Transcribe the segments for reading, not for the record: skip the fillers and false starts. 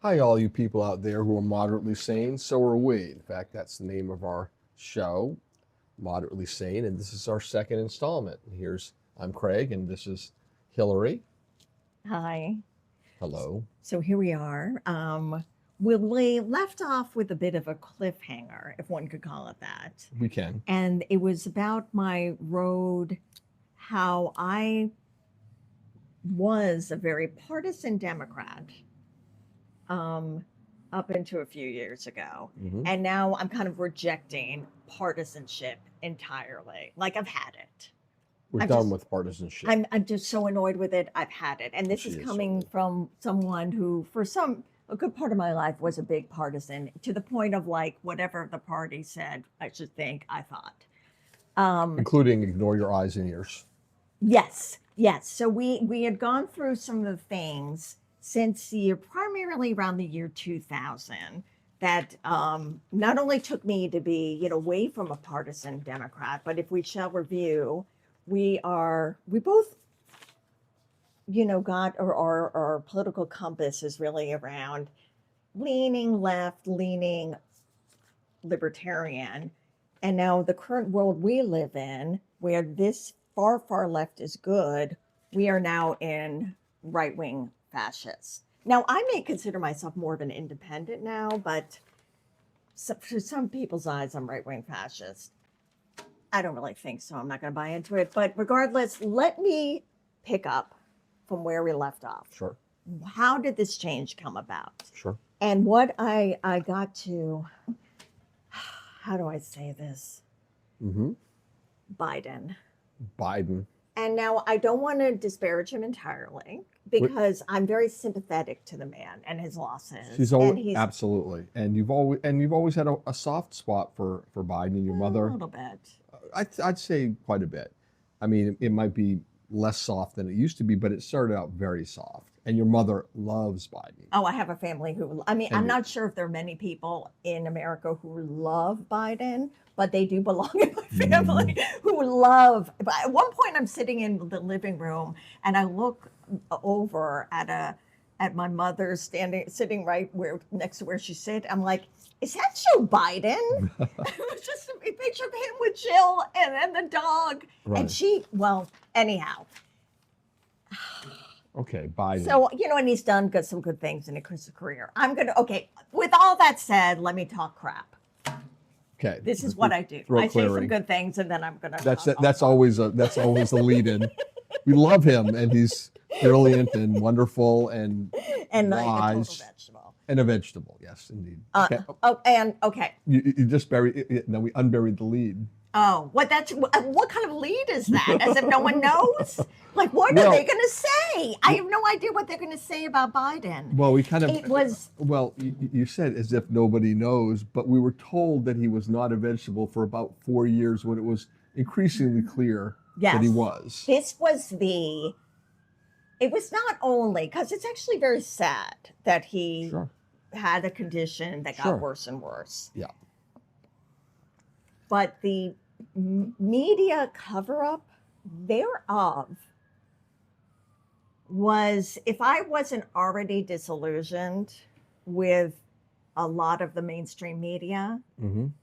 Hi, all you people out there who are moderately sane. So are we. In fact, that's the name of our show, Moderately Sane, and this is our second installment. I'm Craig, and this is Hilary. Hi. Hello. So here we are. We left off with a bit of a cliffhanger, if one could call it that. We can. And it was about my road, how I was a very partisan Democrat um, up into a few years ago. Hmm. And now I'm kind of rejecting partisanship entirely. Like I've had it. We're I've done just with partisanship. I'm just so annoyed with it. I've had it. And this She is is coming certainly. from someone who, for a good part of my life, was a big partisan to the point of like, whatever the party said, I should think, I thought. Including ignore your eyes and ears. Yes, yes. So we had gone through some of the things since the year, primarily around the year 2000, that not only took me to be, away from a partisan Democrat, but if we shall review, we both got our political compass is really around leaning left, leaning libertarian. And now the current world we live in, where this far, far left is good, we are now in right wing fascists. Now, I may consider myself more of an independent now, but for some people's eyes, I'm right wing fascist. I don't really think so. I'm not going to buy into it. But regardless, let me pick up from where we left off. Sure. How did this change come about? Sure. And what I got to, how do I say this? Mm-hmm. Biden. Biden. And now I don't want to disparage him entirely because I'm very sympathetic to the man and his losses. He's absolutely, and you've always had a soft spot for Biden and your mother. A little bit. I'd say quite a bit. I mean, it might be less soft than it used to be, but it started out very soft. And your mother loves Biden. Oh, I have a family who, I'm not sure if there are many people in America who love Biden, but they do belong in my family who love. But at one point, I'm sitting in the living room and I look over at my mother sitting right next to where she sits. I'm like, is that Joe Biden? It was just a picture of him with Jill and the dog. Right. And anyhow. Okay, Biden. So, and he's done some good things in his career. With all that said, let me talk crap. Okay. This is what I do. I say some good things and then I'm going to That's always a lead in. We love him and he's brilliant and wonderful and wise. Like a total vegetable. And a vegetable, yes, indeed. Okay. You just buried. No, we unburied the lead. Oh, what kind of lead is that? As if no one knows? Like, what are they going to say? I have no idea what they're going to say about Biden. Well, you said as if nobody knows, but we were told that he was not a vegetable for about 4 years when it was increasingly clear that he was. It was not only, because it's actually very sad that he had a condition that got worse and worse. Yeah. But the media cover-up thereof was, if I wasn't already disillusioned with a lot of the mainstream media,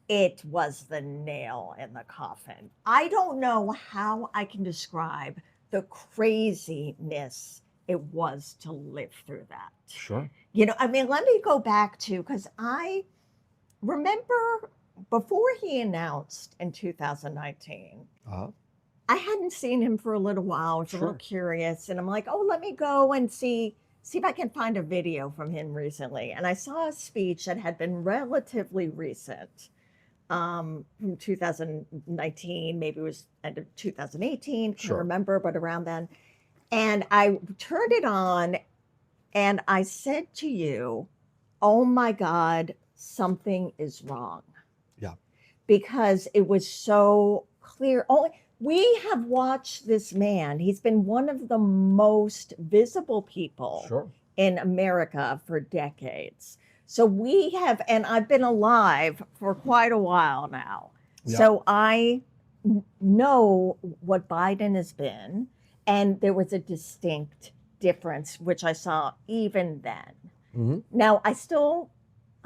it was the nail in the coffin. I don't know how I can describe the craziness it was to live through that. Sure. Let me go back to, because I remember before he announced in 2019, I hadn't seen him for a little while. I was a little curious, and I'm like, let me go and see if I can find a video from him recently. And I saw a speech that had been relatively recent, from 2019, maybe it was end of 2018, can't remember, but around then. And I turned it on, and I said to you, oh my God, something is wrong. Yeah. Because it was so clear. We have watched this man. He's been one of the most visible people in America for decades. So we have, and I've been alive for quite a while now. Yeah. So I know what Biden has been, and there was a distinct difference, which I saw even then. Now, I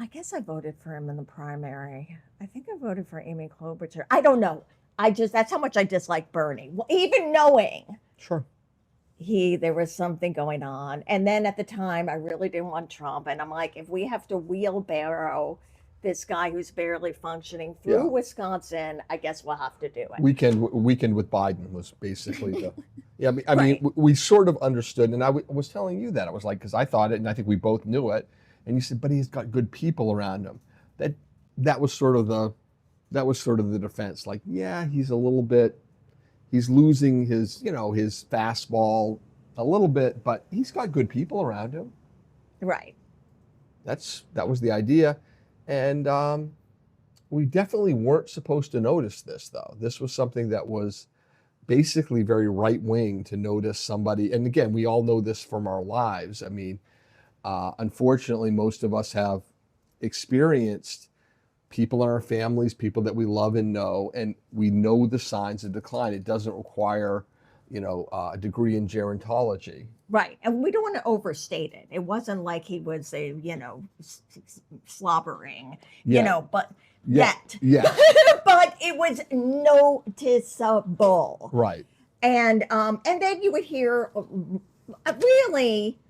guess I voted for him in the primary. I think I voted for Amy Klobuchar. I don't know. That's how much I dislike Bernie. Well, even knowing Sure. there was something going on. And then at the time, I really didn't want Trump. And I'm like, if we have to wheelbarrow this guy who's barely functioning through Wisconsin, I guess we'll have to do it. Weekend with Biden was basically the. Yeah, I mean, we sort of understood, and I was telling you that. I was like, because I thought it, and I think we both knew it. And you said, but he's got good people around him. That was sort of the defense. Like, yeah, he's losing his fastball a little bit, but he's got good people around him. Right. That was the idea, and we definitely weren't supposed to notice this, though. This was something that was basically very right wing to notice somebody. And again, we all know this from our lives. I mean, unfortunately, most of us have experienced people in our families, people that we love and know, and we know the signs of decline. It doesn't require, a degree in gerontology. Right. And we don't want to overstate it. It wasn't like he was slobbering, but yet. Yeah. But it was noticeable. Right. And then you would hear really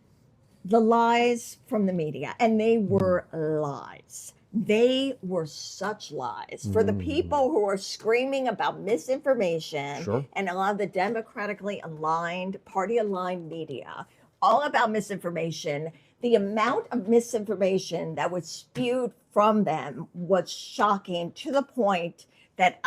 the lies from the media, and they were lies. They were such lies for the people who are screaming about misinformation. Sure. And a lot of the democratically aligned, party aligned media, all about misinformation. The amount of misinformation that was spewed from them was shocking, to the point that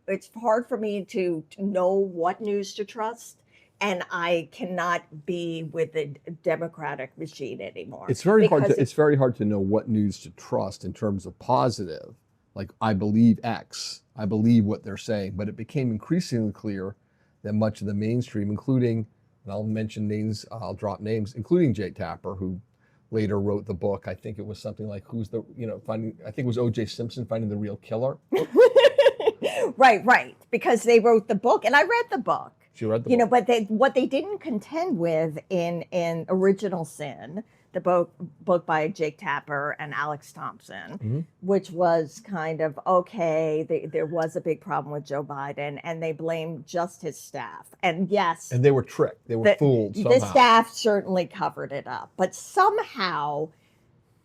it's hard for me to know what news to trust. And I cannot be with the Democratic machine anymore. It's very hard to know what news to trust in terms of positive. Like, I believe X, I believe what they're saying. But it became increasingly clear that much of the mainstream, including, and I'll mention names, I'll drop names, including Jake Tapper, who later wrote the book. I think it was something like I think it was O.J. Simpson, Finding the Real Killer. Right. Because they wrote the book, and I read the book. She read the book. But what they didn't contend with in Original Sin, the book by Jake Tapper and Alex Thompson, which was kind of, there was a big problem with Joe Biden, and they blamed just his staff. And yes. And they were tricked. They were fooled somehow. The staff certainly covered it up. But somehow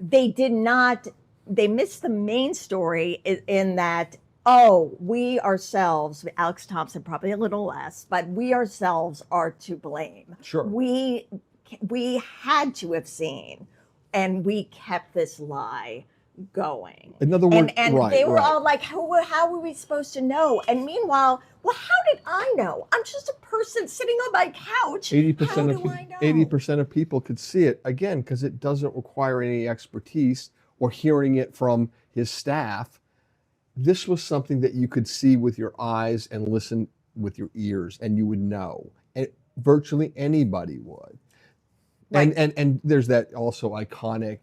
they missed the main story in that, we ourselves, Alex Thompson probably a little less, but we ourselves are to blame. Sure. We had to have seen, and we kept this lie going. In other words, and they were all like, how were we supposed to know? And meanwhile, how did I know? I'm just a person sitting on my couch. 80% of people could see it, again, because it doesn't require any expertise or hearing it from his staff. This was something that you could see with your eyes and listen with your ears, and you would know. And virtually anybody would. Right. And there's that also iconic,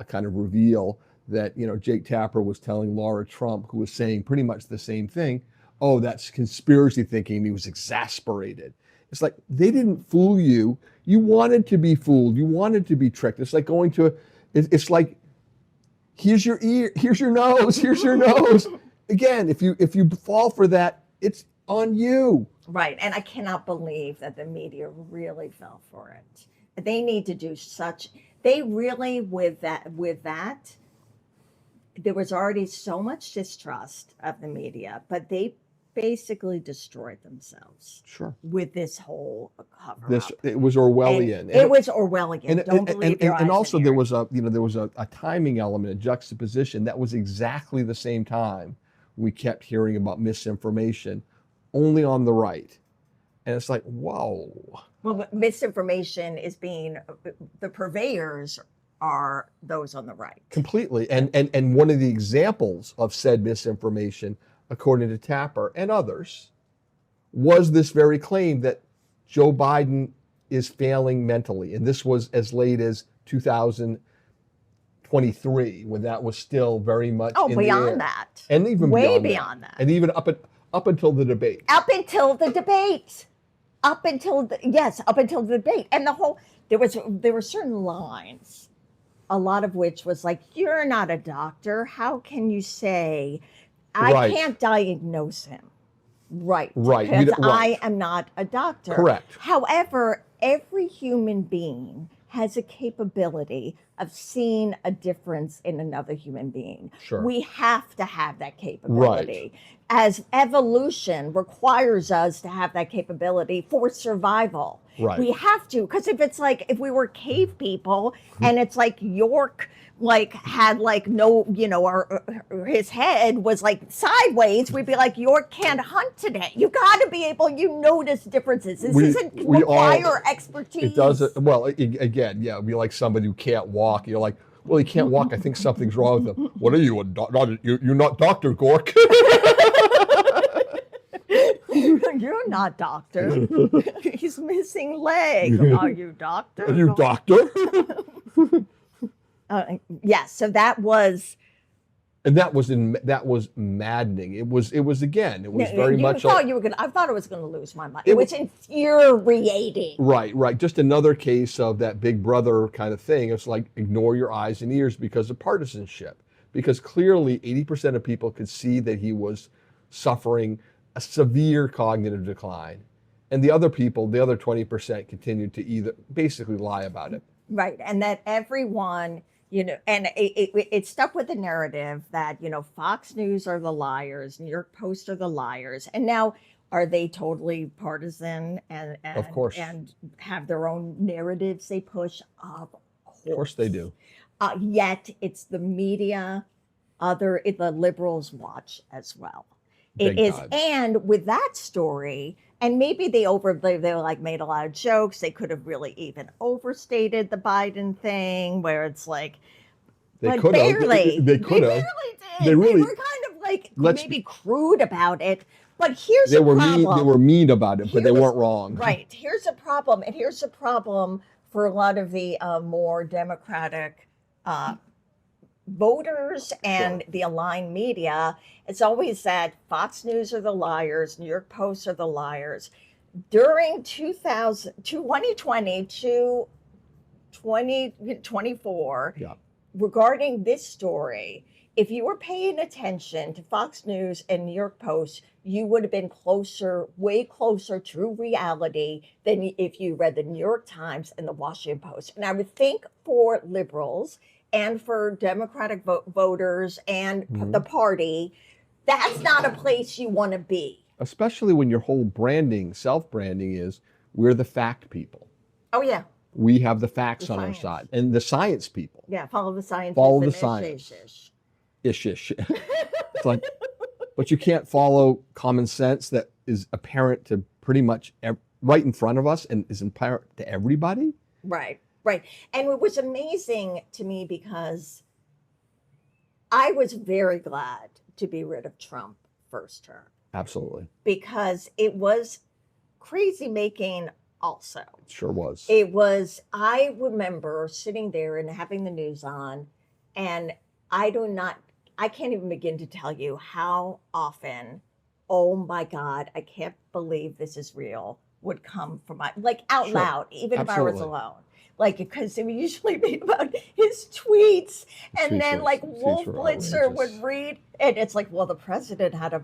kind of reveal that, Jake Tapper was telling Laura Trump, who was saying pretty much the same thing. Oh, that's conspiracy thinking. He was exasperated. It's like, they didn't fool you. You wanted to be fooled. You wanted to be tricked. It's like it's like, here's your ear, here's your nose, here's your nose. Again, if you fall for that, it's on you. Right. And I cannot believe that the media really fell for it. They need to do they really, with that, there was already so much distrust of the media, but they basically destroyed themselves. Sure. With this whole cover up. It was Orwellian. It was Orwellian. Don't believe your eyes and also and there ears. was a timing element, a juxtaposition. That was exactly the same time we kept hearing about misinformation, only on the right. And it's like, whoa. Well, misinformation is the purveyors are those on the right. Completely. And one of the examples of said misinformation, according to Tapper and others, was this very claim that Joe Biden is failing mentally. And this was as late as 2023, when that was still very much in beyond the air. that. And even way beyond that. And even up until the debate. Up until the debate. Up until the debate. And there were certain lines, a lot of which was like, "You're not a doctor. How can you say I can't diagnose him?" Right. Because I am not a doctor. Correct. However, every human being has a capability of seeing a difference in another human being. Sure. We have to have that capability. As evolution requires us to have that capability for survival. Right. We have to, because if we were cave people and it's like York had no, his head was sideways, we'd be like, York can't hunt today. You got to be able, notice differences. This doesn't require expertise. It doesn't. Well, again, yeah, it'd be like somebody who can't walk. You're like, well, he can't walk. I think something's wrong with him. What are you, a doctor? You're not Dr. Gork. You're not doctor. He's missing leg. Are you doctor? Are you doctor? Yes. So that was. And that was maddening. It was very much. I thought I was gonna lose my mind. It was infuriating. Right. Just another case of that Big Brother kind of thing. It's like ignore your eyes and ears because of partisanship. Because clearly 80% of people could see that he was suffering a severe cognitive decline, and the other 20% continued to either basically lie about it. Right, and that everyone. And it stuck with the narrative that, Fox News are the liars, New York Post are the liars. And now, are they totally partisan and of course, and have their own narratives they push? Of course they do. Yet it's the media, the liberals watch as well. It is, and with that story, and maybe they made a lot of jokes. They could have really even overstated the Biden thing, where it's like, they could have. They barely did. They were kind of maybe crude about it. But here's the problem. They were mean about it, but they weren't wrong. Right. Here's a problem, and here's a problem for a lot of the more democratic voters and the aligned media. It's always that Fox News are the liars, New York Post are the liars. During 2020 to 2024, regarding this story, if you were paying attention to Fox News and New York Post, you would have been way closer to reality than if you read the New York Times and the Washington Post. And I would think for liberals and for Democratic voters and the party, that's not a place you want to be. Especially when your whole self-branding is, we're the fact people. Oh, yeah. We have the facts on our side. And the science people. Yeah, follow the science. Follow the science. Ish. It's like, but you can't follow common sense that is apparent to pretty much right in front of us and is apparent to everybody. Right. And it was amazing to me because I was very glad to be rid of Trump first term. Absolutely. Because it was crazy making also. It sure was. I remember sitting there and having the news on, and I can't even begin to tell you how often, oh my God, I can't believe this is real, would come from out loud, even if I was alone. Because it would usually be about his tweets, and then Wolf Blitzer would read, and it's like, well, the president had a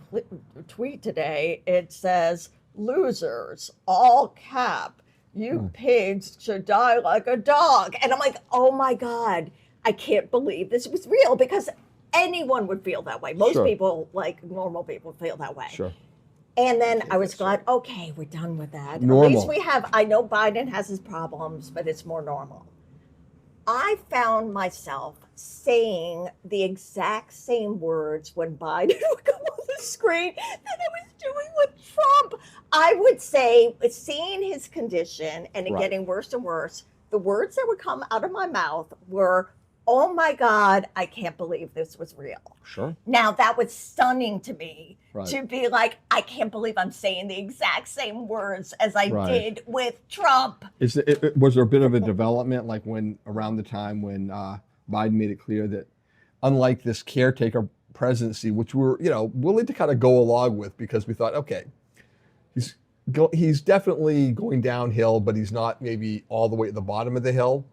tweet today. It says, "Losers, all cap, you pigs should die like a dog." And I'm like, oh my God, I can't believe this was real, because anyone would feel that way. Most people, normal people, feel that way. Sure. And then I was glad, okay, we're done with that. Normal. At least I know Biden has his problems, but it's more normal. I found myself saying the exact same words when Biden would come on the screen that I was doing with Trump. I would say, seeing his condition and it getting worse and worse, the words that would come out of my mouth were, oh my God, I can't believe this was real. Sure. Now, that was stunning to me, to be like, I can't believe I'm saying the exact same words as I did with Trump. Was there a bit of a development, around the time when Biden made it clear that, unlike this caretaker presidency, which we're willing to kind of go along with because we thought, okay, he's definitely going downhill, but he's not maybe all the way at the bottom of the hill.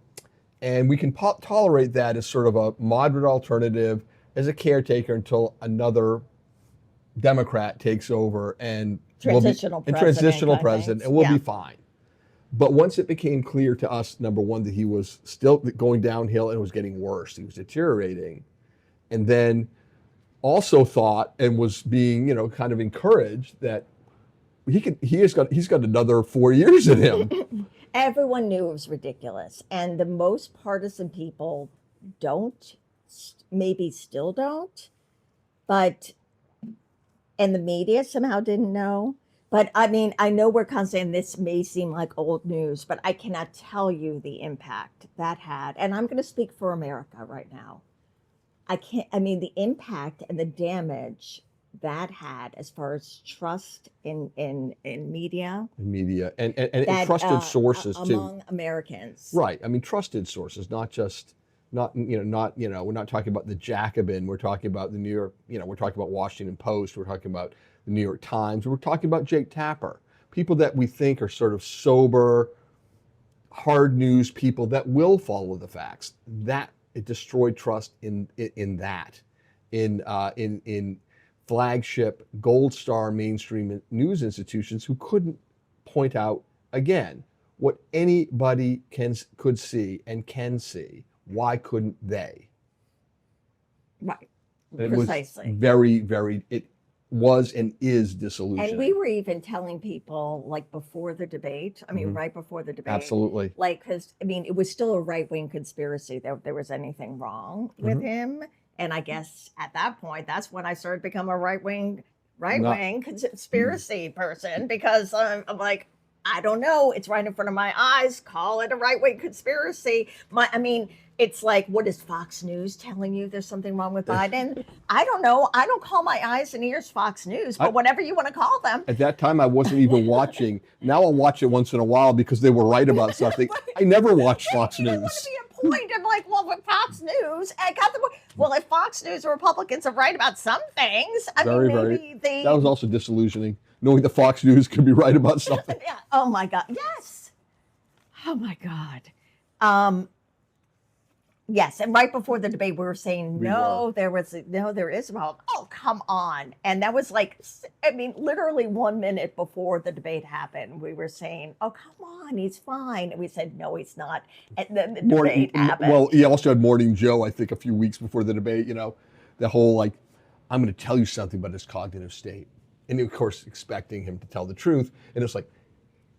And we can tolerate that as sort of a moderate alternative as a caretaker until another Democrat takes over and Transitional president. Transitional president, and we'll be fine. But once it became clear to us, number one, that he was still going downhill and it was getting worse, he was deteriorating, and then also thought and was being, kind of encouraged that he's got another 4 years in him. Everyone knew it was ridiculous, and the most partisan people maybe still don't, and the media somehow didn't know. But I mean, I know we're constantly, and this may seem like old news, but I cannot tell you the impact that had. And I'm going to speak for America right now. The impact and the damage that had as far as trust in media. Media and trusted sources too. Among Americans. Right. I mean, trusted sources, not we're not talking about the Jacobin. We're talking about the New York, we're talking about Washington Post. We're talking about the New York Times. We're talking about Jake Tapper. People that we think are sort of sober, hard news people that will follow the facts. That it destroyed trust in flagship gold star mainstream news institutions who couldn't point out again what anybody could see and can see. Why couldn't they? Right. Precisely. It was very, very, it was and is disillusioned. And we were even telling people, like, before the debate, right before the debate. Absolutely. Like, because, it was still a right-wing conspiracy that there was anything wrong with him. And I guess at that point, that's when I started to become a right-wing conspiracy person, because I'm like, I don't know. It's right in front of my eyes. Call it a right-wing conspiracy. It's like, what is Fox News telling you there's something wrong with Biden? I don't know. I don't call my eyes and ears Fox News, but whatever you want to call them. At that time, I wasn't even watching. Now I'll watch it once in a while because they were right about something. I never watched Fox News. Want to be a point of like, well, with Fox News, well, if Fox News or Republicans are right about some things, maybe they. That was also disillusioning, knowing that Fox News could be right about something. Yeah. Oh my God. Yes. Oh my God. Yes, and right before the debate, we were saying, there is a problem. Oh, come on. And that was like, literally 1 minute before the debate happened, we were saying, oh, come on, he's fine. And we said, no, he's not. And then the debate happened. Well, he also had Morning Joe, I think, a few weeks before the debate, the whole, like, I'm going to tell you something about his cognitive state. And of course, expecting him to tell the truth. And it's like,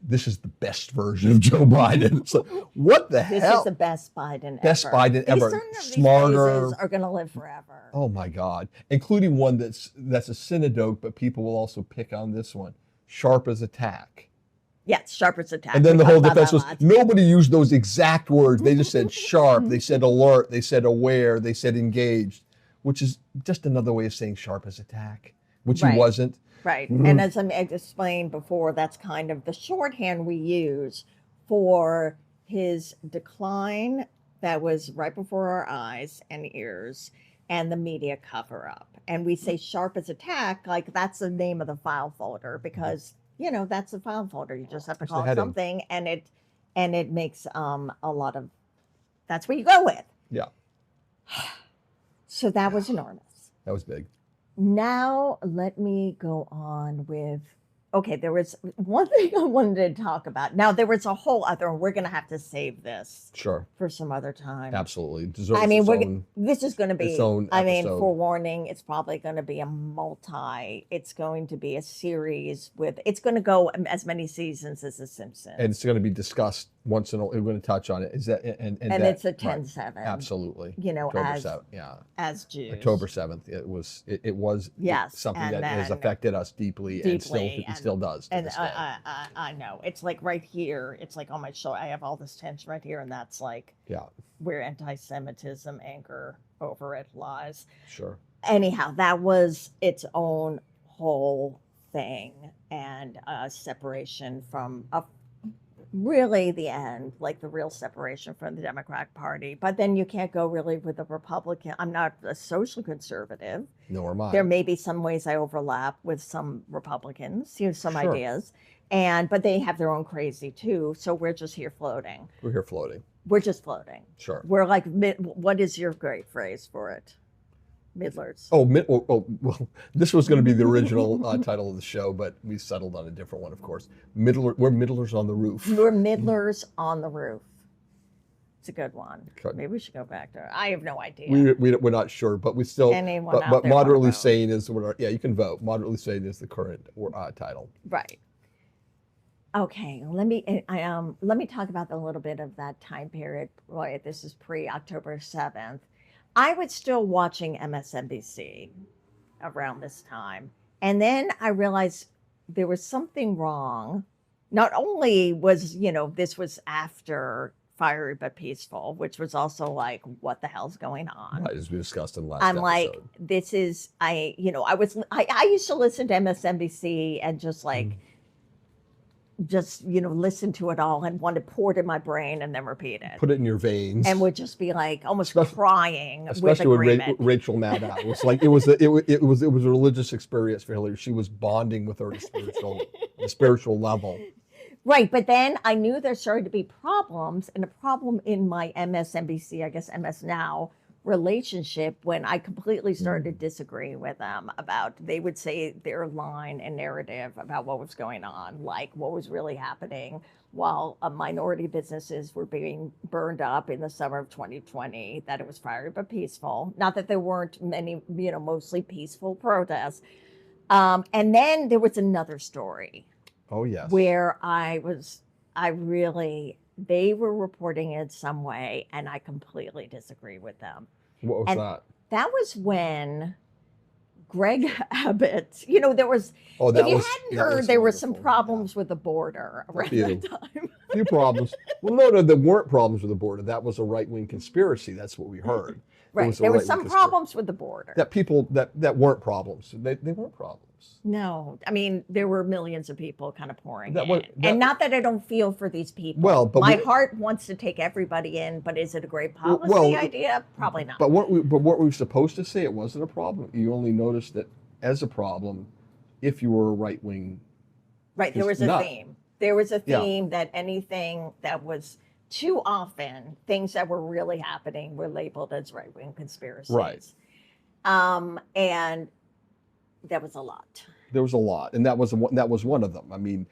this is the best version of Joe Biden. It's like, what the hell? This is the best Biden Best ever. Biden ever. Smarter. These are going to live forever. Oh my God. Including one that's a synodoke, but people will also pick on this one. Sharp as a tack. Yes, sharp as a tack. And then the whole defense was, nobody used those exact words. They just said sharp. They said alert. They said aware. They said engaged, which is just another way of saying sharp as a tack, which he wasn't. Right. And as I explained before, that's kind of the shorthand we use for his decline that was right before our eyes and ears, and the media cover up. And we say sharp as a tack, like that's the name of the file folder, because, that's the file folder. You just have to call it something, and it makes a lot of, that's what you go with. Yeah. So that was enormous. That was big. Now, let me go on with, there was one thing I wanted to talk about. Now, there was a whole other, we're going to have to save this for some other time. Absolutely. This is going to be, its own episode. Forewarning, it's probably going to be it's going to be a series it's going to go as many seasons as The Simpsons. And it's going to be discussed once in a while. We're going to touch on it. Is that, and it's a 10/7. Right. Absolutely. October 7th, as Jews. October 7th. It was something that has affected us deeply and still does. And I know. It's like right here. It's like on my shoulder. I have all this tension right here, and that's like where anti-Semitism, anger over it lies. Sure. Anyhow, that was its own whole thing, and separation from really the end, like the real separation from the Democratic Party. But then you can't go really with the Republican. I'm not a social conservative. Nor am I. There may be some ways I overlap with some Republicans, some ideas. But they have their own crazy too. So we're just here floating. We're here floating. We're just floating. Sure. We're like, what is your great phrase for it? Middlers. Well, this was going to be the original title of the show, but we settled on a different one, of course. We're middlers on the roof. We're middlers on the roof. It's a good one. Okay. Maybe we should go back to it. I have no idea. We're not sure, but we still. Anyone but out but there moderately wanna vote? sane is what our, yeah, you can vote. Moderately sane is the current title. Right. Okay. Let me talk about a little bit of that time period. Right. This is pre-October 7th. I was still watching MSNBC around this time. And then I realized there was something wrong. Not only was, this was after Fiery but Peaceful, which was also like, what the hell's going on? Right, as we discussed in the last I'm episode. like, this is, I used to listen to MSNBC and just like, listen to it all and want to pour it in my brain and then repeat it. Put it in your veins. And would just be like almost crying especially with with agreement. Rachel Maddow. It was like it was a religious experience for Hilary. She was bonding with her at the spiritual level. Right, but then I knew there started to be problems, and a problem in my MSNBC, I guess MS Now relationship, when I completely started to disagree with them about, they would say their line and narrative about what was going on, like what was really happening while minority businesses were being burned up in the summer of 2020, that it was fiery but peaceful. Not that there weren't many, mostly peaceful protests. And then there was another story. Oh, yes. Where they were reporting it some way, and I completely disagree with them. What was that? That was when Greg Abbott, there was, there were some problems with the border around that time. A few problems. Well, no, there weren't problems with the border. That was a right-wing conspiracy. That's what we heard. Right. There were some problems with the border. That weren't problems. They weren't problems. No, I mean, there were millions of people kind of pouring in. And not that I don't feel for these people. Well, but my heart wants to take everybody in, but is it a great policy idea? Probably not. But weren't we supposed to say it wasn't a problem? You only noticed it as a problem if you were a right-wing. Right, there was a theme. There was a theme that anything that was too often, things that were really happening were labeled as right-wing conspiracies. Right. And that was a lot. There was a lot, and that was one of them. I mean,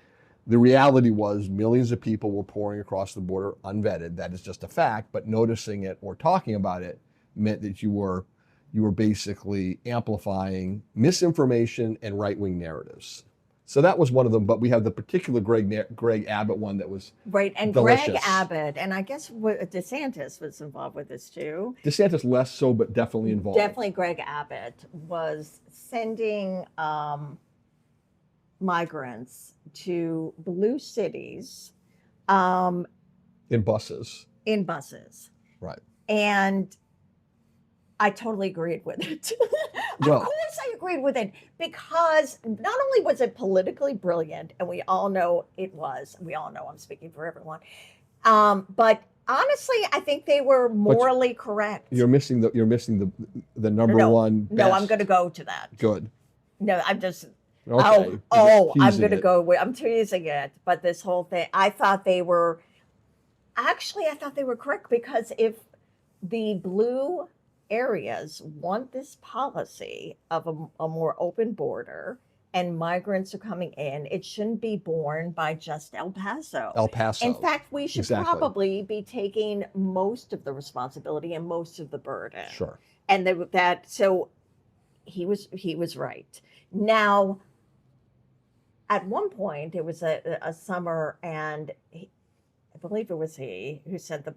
the reality was millions of people were pouring across the border unvetted. That is just a fact. But noticing it or talking about it meant that you were basically amplifying misinformation and right-wing narratives. So that was one of them. But we have the particular Greg Abbott one that was right, and delicious. Greg Abbott, and I guess DeSantis was involved with this too. DeSantis less so, but definitely involved. Definitely, Greg Abbott was sending migrants to blue cities in buses. Right. And I totally agreed with it. Of course I agreed with it, because not only was it politically brilliant, and we all know it was, I'm speaking for everyone, but honestly, I think they were morally correct. You're missing the number one best. No, I'm going to go to that. Good. No, I'm just... Okay. I'm going to go with... I'm teasing it, but this whole thing, I thought they were correct, because if the blue areas want this policy of a more open border and migrants are coming in, it shouldn't be borne by just El Paso. In fact, we should probably be taking most of the responsibility and most of the burden. Sure. And so he was right. Now, at one point, it was a summer, and I believe it was he who sent the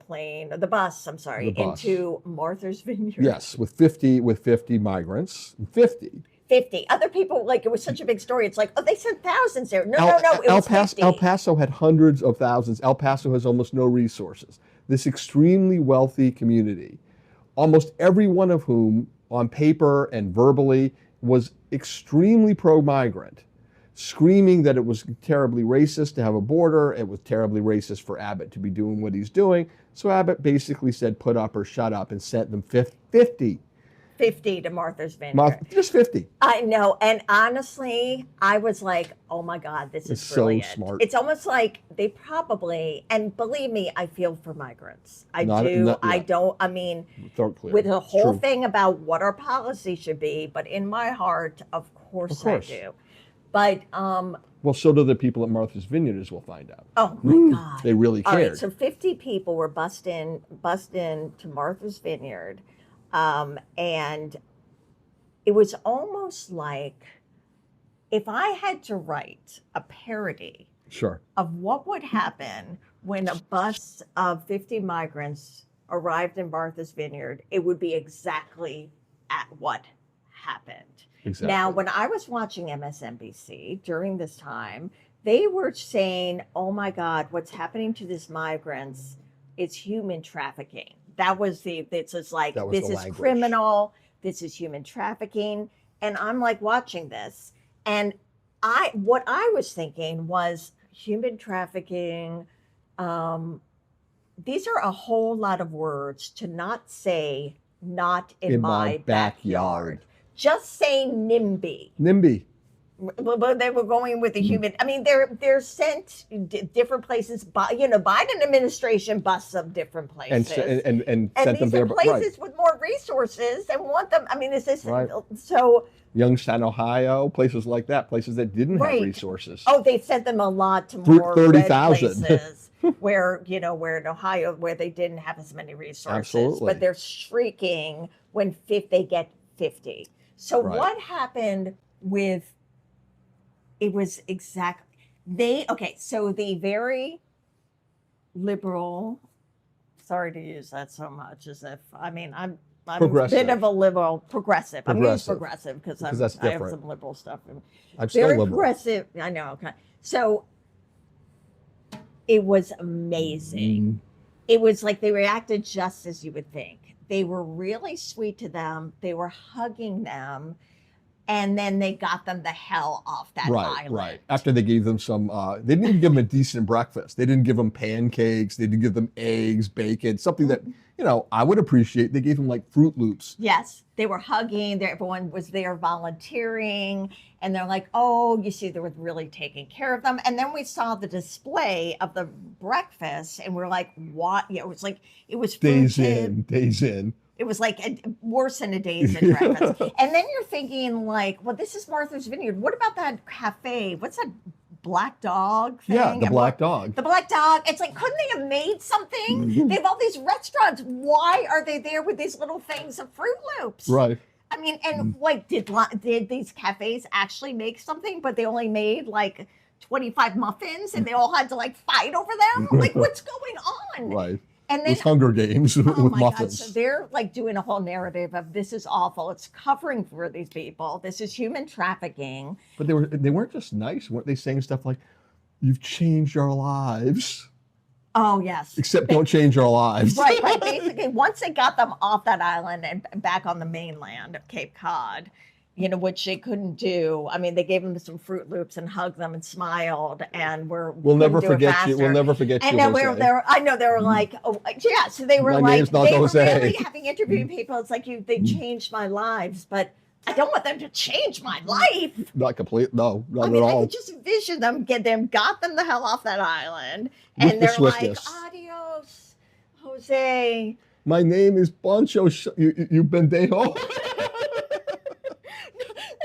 bus into Martha's Vineyard. Yes, with 50 migrants. 50. Other people, like, it was such a big story. It's like, oh, they sent thousands there. No, it was 50. El Paso had hundreds of thousands. El Paso has almost no resources. This extremely wealthy community, almost every one of whom, on paper and verbally, was extremely pro-migrant, screaming that it was terribly racist to have a border. It was terribly racist for Abbott to be doing what he's doing. So Abbott basically said, put up or shut up, and sent them 50. 50 to Martha's Vineyard. Just 50. I know. And honestly, I was like, oh my God, this is brilliant. So smart. It's almost like they probably, and believe me, I feel for migrants. I mean, with the whole thing about what our policy should be, but in my heart, of course I do. But, well, so do the people at Martha's Vineyard, as we'll find out. Oh my God. They really cared. All right, so 50 people were bussed in to Martha's Vineyard. And it was almost like if I had to write a parody of what would happen when a bus of 50 migrants arrived in Martha's Vineyard, it would be exactly at what happened. Exactly. Now, when I was watching MSNBC during this time, they were saying, oh my God, what's happening to these migrants is human trafficking. This is criminal. This is human trafficking. And I'm like watching this. And what I was thinking was human trafficking. These are a whole lot of words to not say, not in my backyard. Just say NIMBY. NIMBY. Well, they were going with the human. I mean, they're sent different places. Biden administration busts them different places, and sent them there. Places with more resources and want them. I mean, is this so? Youngstown, Ohio, places like that, places that didn't have resources. Oh, they sent them a lot to more 30,000 places where in Ohio where they didn't have as many resources. Absolutely. But they're shrieking when they get 50. So what happened with? It was so the very liberal, sorry to use that so much as if, I mean, I'm a bit of a liberal, progressive. I'm going to use progressive because I have some liberal stuff. I'm still liberal. Progressive, I know, okay. So it was amazing. It was like they reacted just as you would think. They were really sweet to them. They were hugging them. And then they got them the hell off that island. Right. After they gave them some, they didn't even give them a decent breakfast. They didn't give them pancakes. They didn't give them eggs, bacon, something that, I would appreciate. They gave them like Fruit Loops. Yes. They were hugging. Everyone was there volunteering. And they're like, oh, you see, they were really taking care of them. And then we saw the display of the breakfast. And we're like, what? Yeah, it was like, it was days in. It was like worse than a day's in breakfast. And then you're thinking like, well, this is Martha's Vineyard. What about that cafe? What's that Black Dog thing? Yeah, the Black Dog. The Black Dog. It's like, couldn't they have made something? They have all these restaurants. Why are they there with these little things of Fruit Loops? Right. I mean, and like, did these cafes actually make something, but they only made like 25 muffins and they all had to like fight over them? Like, what's going on? Right. And then, it was Hunger Games with muffins. God. So they're like doing a whole narrative of this is awful. It's covering for these people. This is human trafficking. But they weren't just nice. Weren't they saying stuff like, "You've changed our lives"? Oh yes. Except don't change our lives. Right. Basically, once they got them off that island and back on the mainland of Cape Cod, which they couldn't do. I mean, they gave them some Fruit Loops and hugged them and smiled, and we'll never forget you. We'll never forget you. And then I know they were like, oh yeah. So they were my name's not they Jose. were really having interviewing people. It's like they changed my lives, but I don't want them to change my life. Not complete. No, not at all. I could just envision them, got them the hell off that island, and they're like, adios, Jose. My name is Pancho. You pendejo.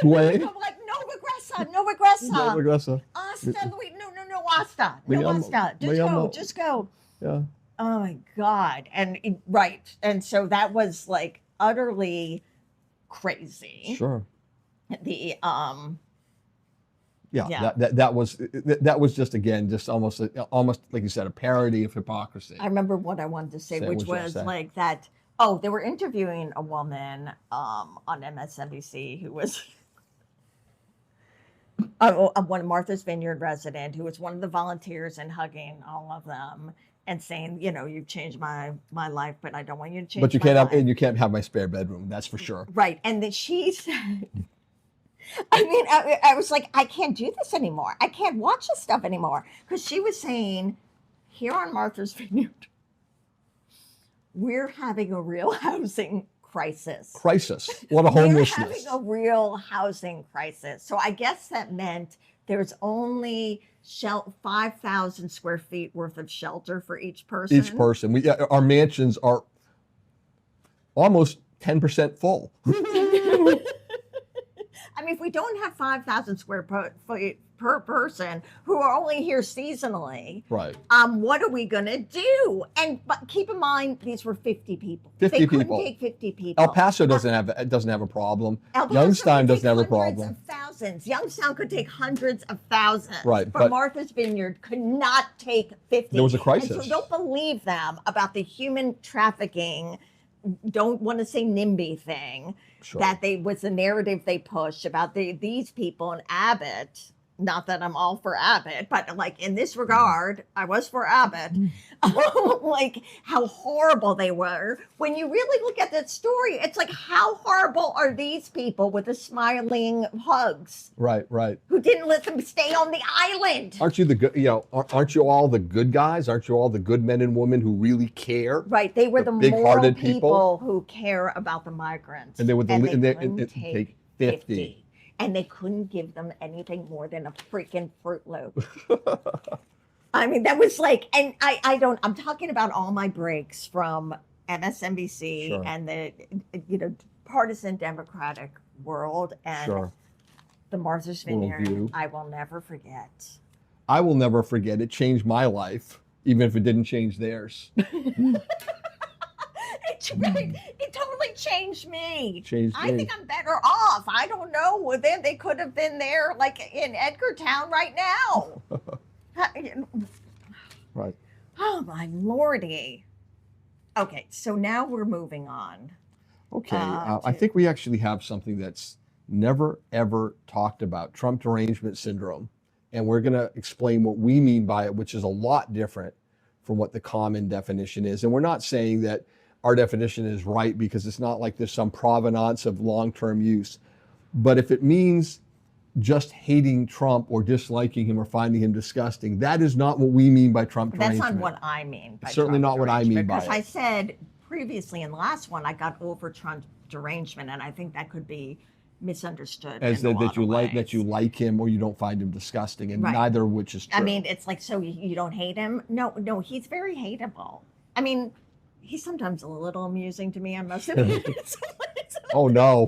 Like, no regresa. Hasta, no hasta. Just go. Yeah. Oh my God. And and so that was like utterly crazy. Sure. That was just again almost like you said, a parody of hypocrisy. I remember what I wanted to say, which was like that. Oh, they were interviewing a woman on MSNBC who was one Martha's Vineyard resident who was one of the volunteers and hugging all of them and saying, you've changed my life, but I don't want you to change. But you can't have my spare bedroom. That's for sure. Right, and then she said, I was like, I can't do this anymore. I can't watch this stuff anymore because she was saying, here on Martha's Vineyard, we're having a real housing crisis. Crisis. What a We're homelessness. having a real housing crisis. So I guess that meant there's only 5,000 square feet worth of shelter for each person. Each person. Our mansions are almost 10% full. I mean, if we don't have 5,000 square feet per person who are only here seasonally, right? What are we gonna do? But keep in mind, these were 50 people. 50 they people. Couldn't take 50 people. El Paso doesn't have a problem. El Paso Youngstown doesn't have a hundreds problem. of thousands. Youngstown could take hundreds of thousands. Right, but Martha's Vineyard could not take 50. There was a crisis. And so don't believe them about the human trafficking. Don't want to say NIMBY thing. Sure. That was the narrative they pushed about these people in Abbott. Not that I'm all for Abbott, but like in this regard, I was for Abbott. Like how horrible they were. When you really look at that story, it's like, how horrible are these people with the smiling hugs? Right. Who didn't let them stay on the island? Aren't you the good? Aren't you all the good guys? Aren't you all the good men and women who really care? Right. They were the big-hearted moral people who care about the migrants. And they would couldn't take 50. And they couldn't give them anything more than a freaking Fruit Loop. I mean, that was like, and I'm talking about all my breaks from MSNBC Sure. and the, partisan Democratic world and the Martha's Vineyard. Worldview. I will never forget. I will never forget. It changed my life, even if it didn't change theirs. It totally changed me. I think I'm better off. I don't know. Well, then they could have been there, like in Edgartown right now. Right. Oh my lordy. Okay, so now we're moving on. Okay, I think we actually have something that's never ever talked about: Trump derangement syndrome, and we're going to explain what we mean by it, which is a lot different from what the common definition is. And we're not saying that our definition is right, because it's not like there's some provenance of long-term use. But if it means just hating Trump or disliking him or finding him disgusting, that is not what we mean by Trump derangement. That's not what I mean by certainly Trump not what I mean by it. Because I said previously in the last one, I got over Trump derangement, and I think that could be misunderstood as that you like him or you don't find him disgusting, and right. neither of which is true. I mean, it's like, so you don't hate him? No, he's very hateable. I mean, he's sometimes a little amusing to me, I must admit. Oh no.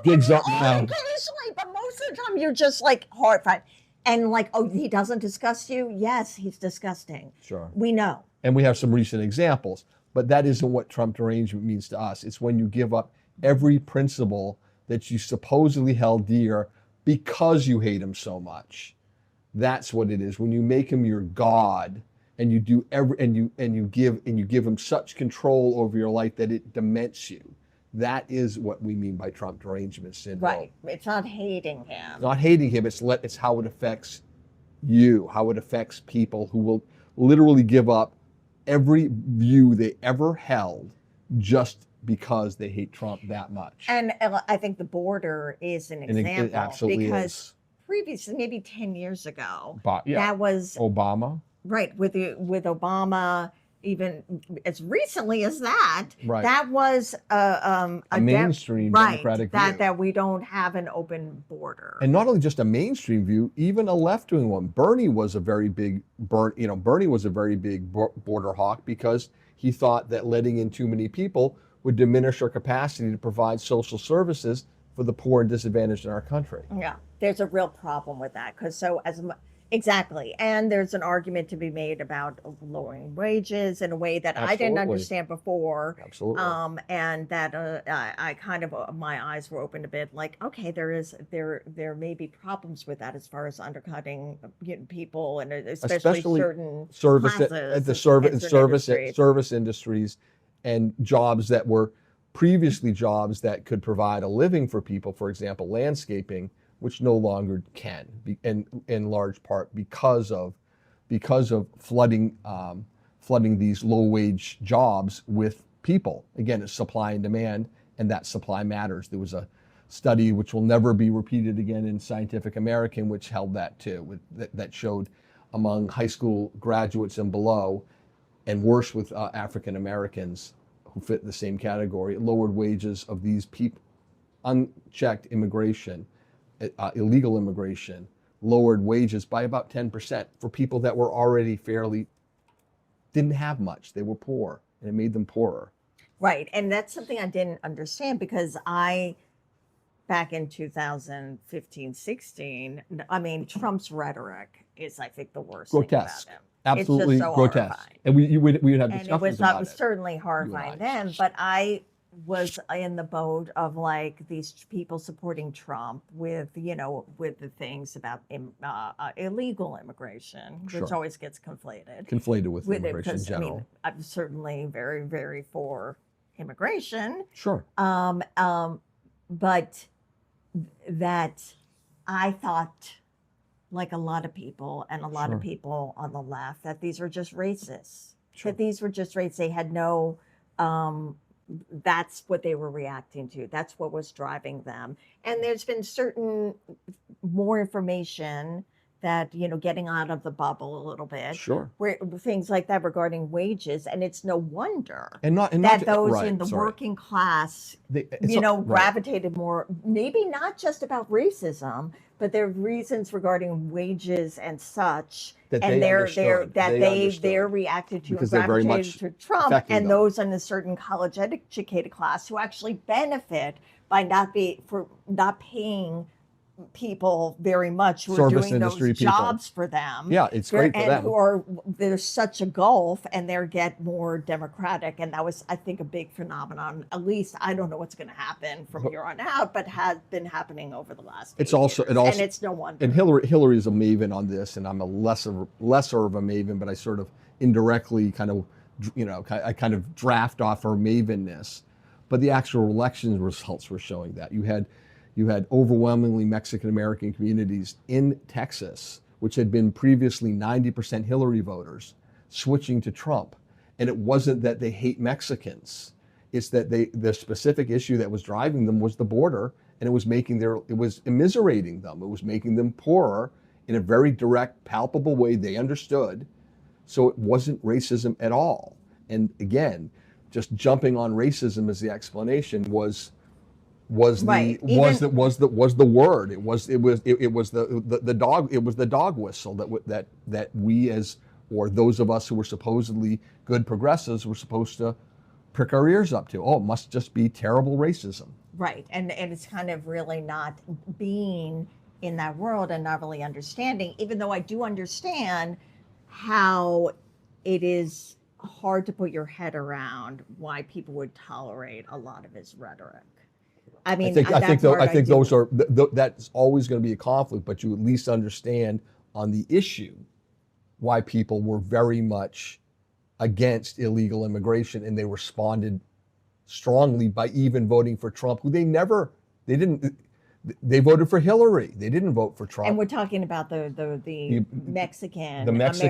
Gigs up now. Occasionally, but most of the time you're just like horrified. And like, oh, he doesn't disgust you? Yes, he's disgusting. Sure. We know. And we have some recent examples, but that isn't what Trump derangement means to us. It's when you give up every principle that you supposedly held dear because you hate him so much. That's what it is. When you make him your God, and you do you give him such control over your life that it dements you. That is what we mean by Trump derangement syndrome. Right. It's not hating him. Not hating him. It's how it affects you, how it affects people who will literally give up every view they ever held just because they hate Trump that much. And I think the border is an example. It absolutely because is. Previously, maybe 10 years ago, Yeah. that was Obama. Right, with Obama, even as recently as that, Right. that was a mainstream Democratic view. that we don't have an open border. And not only just a mainstream view, even a left-wing one. Bernie was a very big border hawk, because he thought that letting in too many people would diminish our capacity to provide social services for the poor and disadvantaged in our country. Yeah, there's a real problem with that, because exactly. And there's an argument to be made about lowering wages in a way that I didn't understand before. Absolutely. And that I kind of, my eyes were opened a bit, like, okay, there may be problems with that as far as undercutting people, and especially certain service industries and jobs that were previously jobs that could provide a living for people, for example, landscaping, which no longer can, in large part because of flooding these low-wage jobs with people. Again, it's supply and demand, and that supply matters. There was a study which will never be repeated again in Scientific American, which held that too, that showed among high school graduates and below, and worse with African Americans who fit the same category. It lowered wages of these people. Unchecked immigration, illegal immigration, lowered wages by about 10% for people that were already didn't have much. They were poor, and it made them poorer. Right. And that's something I didn't understand because back in 2015, 16, I mean, Trump's rhetoric is, I think, the worst Grotesque. thing about him. Absolutely it's just so grotesque. horrifying. And we would have And discussions about it. it was certainly horrifying then, but I was in the boat of like these people supporting Trump with, with the things about illegal immigration, which Sure. always gets conflated. Conflated with it, immigration in 'cause, general. I'm certainly very, very for immigration. Sure. But that I thought, like a lot of people and a lot Sure. of people on the left, that these were just racists. Sure. That these were just racists. They had no, that's what they were reacting to. That's what was driving them. And there's been certain more information that, getting out of the bubble a little bit. Sure. Where things like that regarding wages. And it's no wonder And not that those right, in the sorry. working class, Right. gravitated more, maybe not just about racism, but there are reasons regarding wages and such, That and they they're understood. they're reacted to Because and they're very gravitated much to Trump, affecting and them. those in a certain college educated class who actually benefit by not paying people very much who Service are doing industry those people. jobs for them. Yeah, it's great for and them. there's such a gulf, and they get more democratic, and that was, I think, a big phenomenon. At least I don't know what's going to happen from here on out, but has been happening over the last. It's 8 also- years. it also- and it's no wonder. And Hillary's a maven on this, and I'm a lesser of a maven, but I sort of indirectly kind of, I kind of draft off her mavenness. But the actual election results were showing that you had overwhelmingly Mexican American communities in Texas, which had been previously 90% Hillary voters, switching to Trump. And it wasn't that they hate Mexicans. It's that the specific issue that was driving them was the border, and it was immiserating them. It was making them poorer in a very direct, palpable way they understood. So it wasn't racism at all. And again, just jumping on racism as the explanation was the word. It was the dog whistle that we or those of us who were supposedly good progressives were supposed to prick our ears up to. Oh, it must just be terrible racism. Right. And it's kind of really not being in that world and not really understanding, even though I do understand how it is hard to put your head around why people would tolerate a lot of his rhetoric. I mean, I think those are that's always going to be a conflict, but you at least understand on the issue why people were very much against illegal immigration, and they responded strongly by even voting for Trump, who they voted for Hillary. They didn't vote for Trump. And we're talking about the Mexican Americans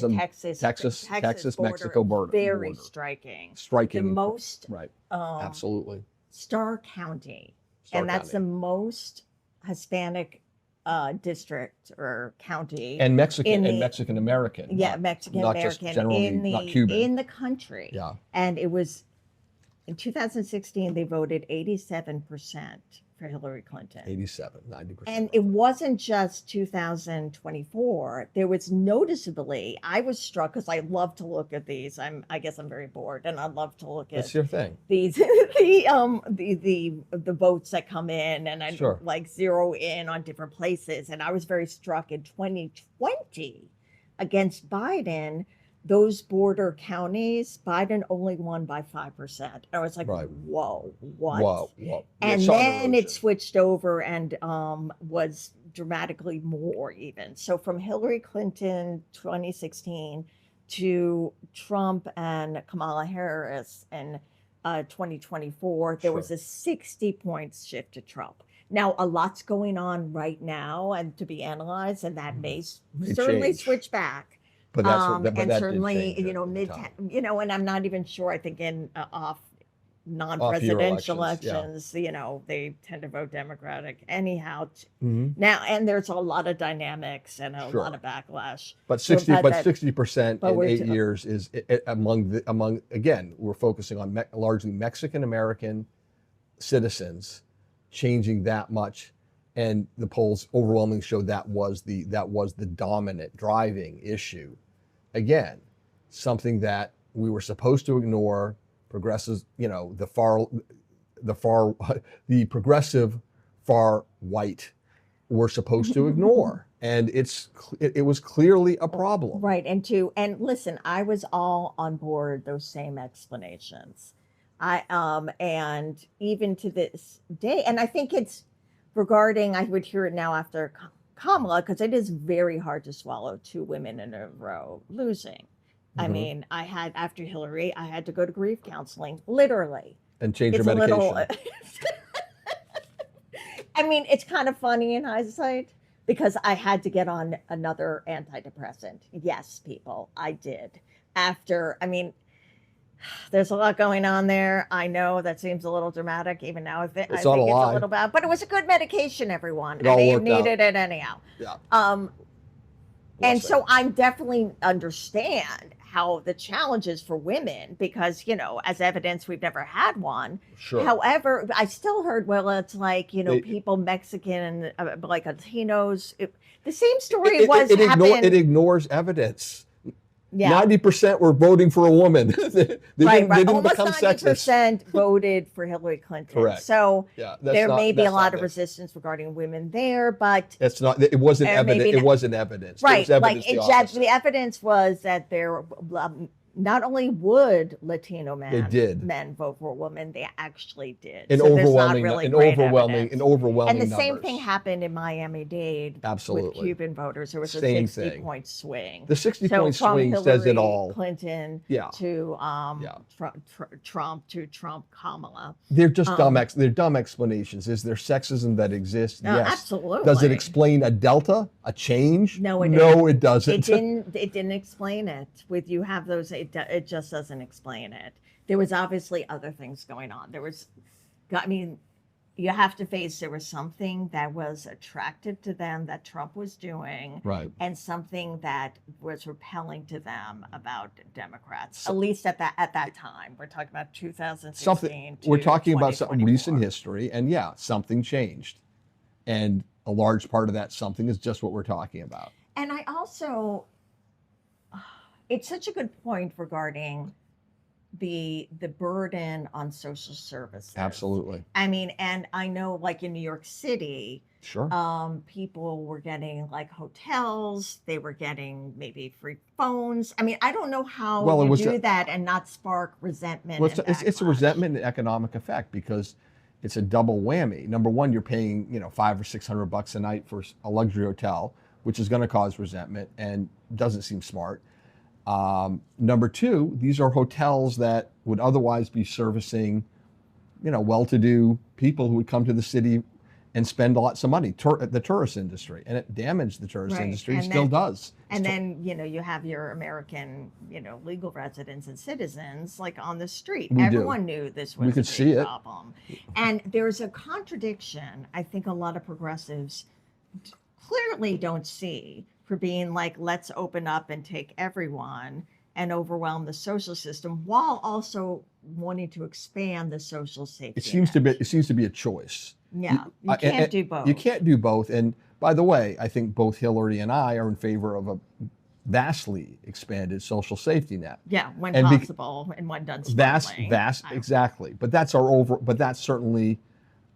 on the and Texas Mexico border. Very striking. Striking. The most right. Absolutely. Starr County, Starr and that's County. the most Hispanic district or county, and Mexican American. Yeah, Mexican not American just generally, not Cuban. in the country. Yeah. And it was in 2016 they voted 87% for Hillary Clinton. 87, 90%. And it wasn't just 2024. There was noticeably, I was struck because I love to look at these. I guess I'm very bored, and I love to look at That's your thing. these the votes that come in, and I Sure. like zero in on different places. And I was very struck in 2020 against Biden. Those border counties, Biden only won by 5%. I was like, Right. whoa, what? Whoa. And It's on then erosion. it switched over and was dramatically more even. So from Hillary Clinton 2016 to Trump and Kamala Harris in 2024, there was Sure. a 60 points shift to Trump. Now, a lot's going on right now and to be analyzed, and that may certainly change. switch back. But that's And that did certainly, change at the time. and I'm not even sure. I think in off non-presidential elections, elections, they tend to vote Democratic anyhow. Mhm. Now, and there's a lot of dynamics and a Sure. lot of backlash. But So, 60% but in we're 8 years is among again, we're focusing on largely Mexican American citizens changing that much, and the polls overwhelmingly showed that was the dominant driving issue. Again, something that we were supposed to ignore. Progressives, the progressive far white were supposed to ignore, and it was clearly a problem. Right. And listen, I was all on board those same explanations. And even to this day, and I think it's regarding, I would hear it now after Kamala, because it is very hard to swallow two women in a row losing. I mean, after Hillary, I had to go to grief counseling, literally. And change your medication. I mean, it's kind of funny in hindsight because I had to get on another antidepressant. Yes, people, I did. There's a lot going on there. I know that seems a little dramatic, even now. I think it's a little bad, but it was a good medication, everyone. And they needed it anyhow. Yeah. And so I definitely understand how the challenges for women, because, as evidence, we've never had one. Sure. However, I still heard, well, it's like, people, Mexican, like Latinos. The same story happened. It ignores evidence. Yeah. 90% were voting for a woman. they didn't Almost become 90% voted for Hillary Clinton. Correct. So there may be a lot of resistance regarding women there, but that's not. It wasn't evidence. It wasn't evidence. Right. The evidence was that there. Not only would Latino men vote for a woman, they actually did. In overwhelming numbers. And the same thing happened in Miami-Dade with Cuban voters. There was a 60-point swing. The 60-point swing says it all. Clinton to Trump to Kamala. They're just they're dumb explanations. Is there sexism that exists? No, yes. Absolutely. Does it explain a delta, a change? No, it doesn't. It didn't explain it. You have those. It just doesn't explain it. There was obviously other things going on. You have to face there was something that was attractive to them that Trump was doing, right, and something that was repelling to them about Democrats. At least at that time, we're talking about 2016. We're talking about some recent history, and something changed, and a large part of that something is just what we're talking about. And I also. It's such a good point regarding the burden on social services. Absolutely. And I know, like in New York City, sure, people were getting like hotels. They were getting maybe free phones. I don't know how you do that and not spark resentment. Well, it's a resentment and economic effect because it's a double whammy. Number one, you're paying $500 or $600 a night for a luxury hotel, which is going to cause resentment and doesn't seem smart. Number two, these are hotels that would otherwise be servicing, well-to-do people who would come to the city and spend lots of money, the tourist industry, and it damaged the tourist industry, and still does. And then, you have your American, legal residents and citizens like on the street. Everyone knew this was a big problem. And there's a contradiction I think a lot of progressives clearly don't see for being like, let's open up and take everyone and overwhelm the social system while also wanting to expand the social safety net. It seems to be a choice. Yeah, you can't do both. You can't do both. And by the way, I think both Hillary and I are in favor of a vastly expanded social safety net. Yeah, when possible and when done smartly. Exactly. But that's that's certainly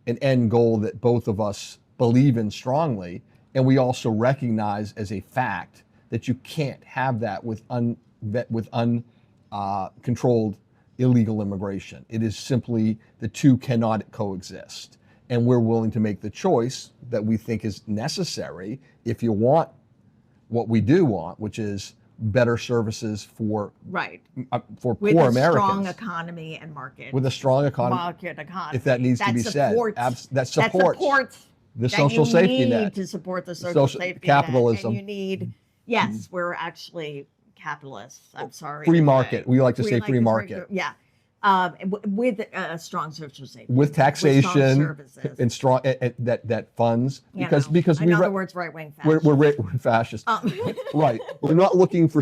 an end goal that both of us believe in strongly. And we also recognize as a fact that you can't have that with uncontrolled illegal immigration. It is simply the two cannot coexist. And we're willing to make the choice that we think is necessary if you want what we do want, which is better services for poor Americans. With a strong economy and market. With a strong economy. If that needs to be said. That supports the social safety net to support the social safety capitalism. Net. And you need, we're actually capitalists. I'm sorry. Free market. We like to say free market. With strong social safety. With With strong taxation services. and strong that funds You because know, because in we other words, right-wing fascists. we're fascist. Right. We're not looking for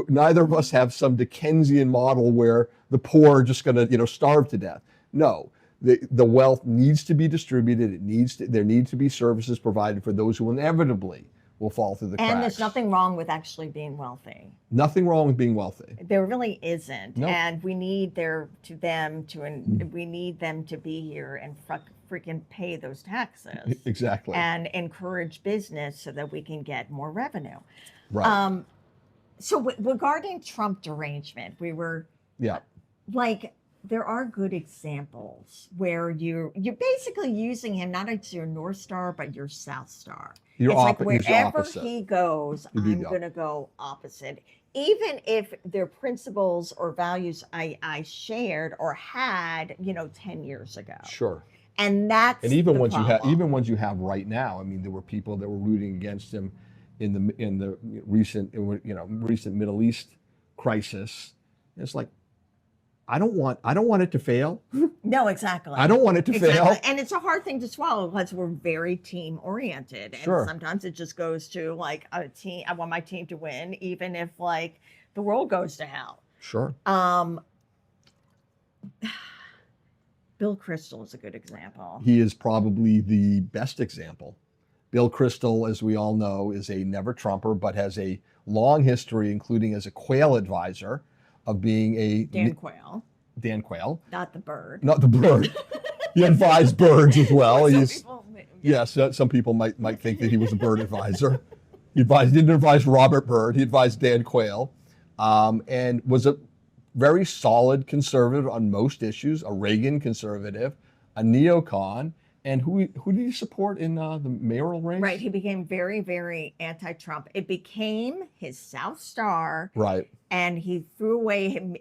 neither of us have some Dickensian model where the poor are just going to, starve to death. No. The wealth needs to be distributed. There need to be services provided for those who inevitably will fall through the cracks. And there's nothing wrong with actually being wealthy. Nothing wrong with being wealthy. There really isn't. No. And we need we need them to be here and freaking pay those taxes. Exactly. And encourage business so that we can get more revenue. Right. So regarding Trump derangement, we were like, there are good examples where you're basically using him not as your North Star, but your South Star. It's like wherever he goes, I'm going to go opposite. Even if their principles or values I shared or had, 10 years ago. Sure. And that's even ones you have right now. I mean, there were people that were rooting against him in the recent Middle East crisis. It's like, I don't want it to fail. No, exactly. I don't want it to fail. And it's a hard thing to swallow because we're very team oriented. And sometimes it just goes to like a team. I want my team to win, even if like the world goes to hell. Sure. Bill Kristol is a good example. He is probably the best example. Bill Kristol, as we all know, is a never Trumper, but has a long history, including as a Quayle advisor, of being a Dan Quayle. Dan Quayle. Not the bird. Not the bird. He advised birds as well. Some people might think that he was a bird advisor. Didn't advise Robert Byrd. He advised Dan Quayle, and was a very solid conservative on most issues, a Reagan conservative, a neocon. And who did he support in the mayoral race? Right. He became very, very anti-Trump. It became his South Star. Right. And he threw away him,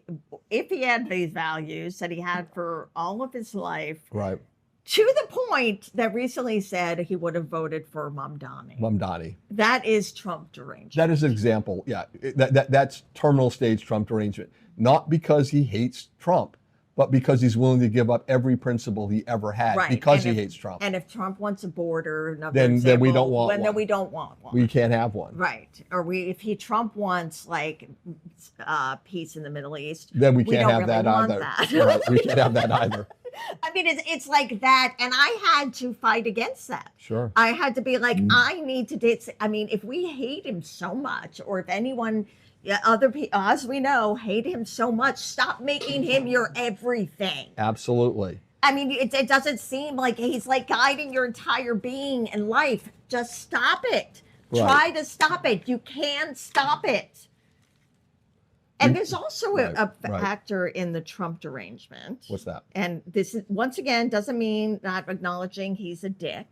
if he had these values that he had for all of his life. Right. To the point that recently said he would have voted for Mamdani. That is Trump derangement. That is an example. Yeah. That's terminal stage Trump derangement. Not because he hates Trump, but because he's willing to give up every principle he ever had because he hates Trump. And if Trump wants a border, then we don't want one. Then we don't want one. We can't have one. Right. Or if Trump wants like peace in the Middle East, then we can't have really that either. Right. We can't have that either. I mean, it's like that. And I had to fight against that. Sure. I had to be like, I need to if we hate him so much, or if anyone... other people, as we know, hate him so much. Stop making him your everything. Absolutely. I mean, it doesn't seem like he's like guiding your entire being and life. Just stop it. Right. Try to stop it. You can stop it. And there's also a factor in the Trump derangement. What's that? And this is, once again, doesn't mean not acknowledging he's a dick.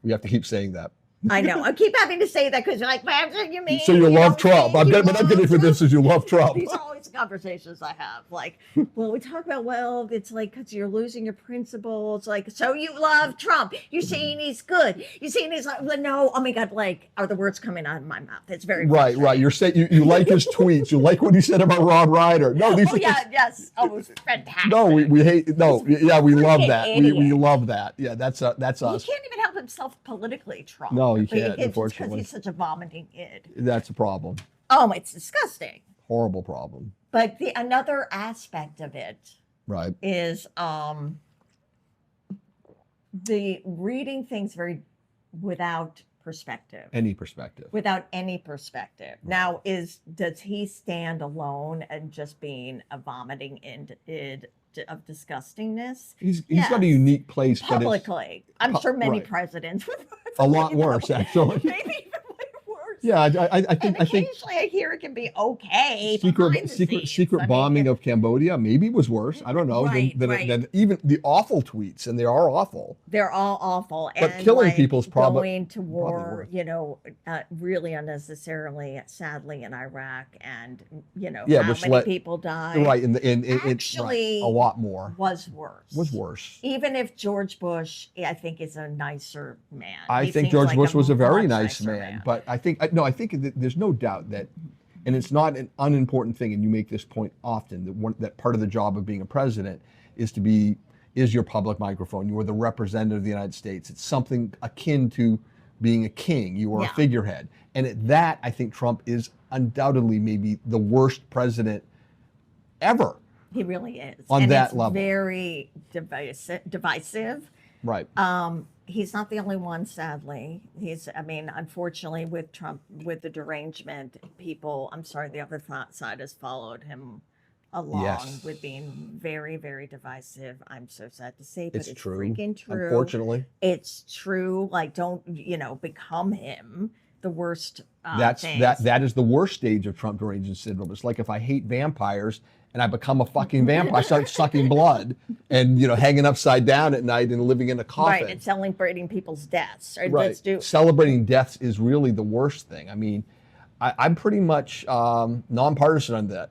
We have to keep saying that. I know. I keep having to say that because you're like, what do you mean? So you love Trump. What I'm getting for this is you love Trump. These are always conversations I have. Like, well, we talk about, it's like, because you're losing your principles. Like, so you love Trump. You're saying he's good. You're saying he's like, no, oh my God, like, are the words coming out of my mouth? It's very Right. You're saying you like his tweets. You like what he said about Rob Ryder. No, these yes. Oh, it was fantastic. No, we hate, no, yeah, we love that. We love that. Yeah, that's us. He can't even help himself politically, Trump. No, he can't, unfortunately. Because he's such a vomiting id. That's a problem. Oh, it's disgusting. Horrible problem. But another aspect of it is the reading things without perspective. Without any perspective. Right. Now, does he stand alone and just being a vomiting id of disgustingness? He's got a unique place publicly. I'm sure many presidents would. A lot worse, actually. Maybe even way worse. Yeah, I think occasionally I hear it can be okay. Secret bombing of Cambodia maybe was worse. I don't know than even the awful tweets, and they are awful. They're all awful. But and killing people's probably going to war, really unnecessarily, sadly, in Iraq, and how many people died. Right, actually a lot more was worse. Even if George Bush, I think, is a nicer man. I think George Bush was a very nice man, but I think there's no doubt that And it's not an unimportant thing, and you make this point often, that part of the job of being a president is your public microphone. You are the representative of the United States. It's something akin to being a king. You are a figurehead. And at that, I think Trump is undoubtedly maybe the worst president ever. He really is. On and that it's level. Very divisive. Right. He's not the only one, sadly. Unfortunately, with Trump, with the derangement, the other side has followed him along with being very, very divisive. I'm so sad to say, but it's true. Freaking true. Unfortunately. It's true. Like, don't, become him. The worst things. That is the worst stage of Trump derangement syndrome. It's like if I hate vampires and I become a fucking vampire, I start sucking blood and hanging upside down at night and living in a coffin. Right, and celebrating people's deaths. Right. Celebrating deaths is really the worst thing. I mean, I'm pretty much nonpartisan on that.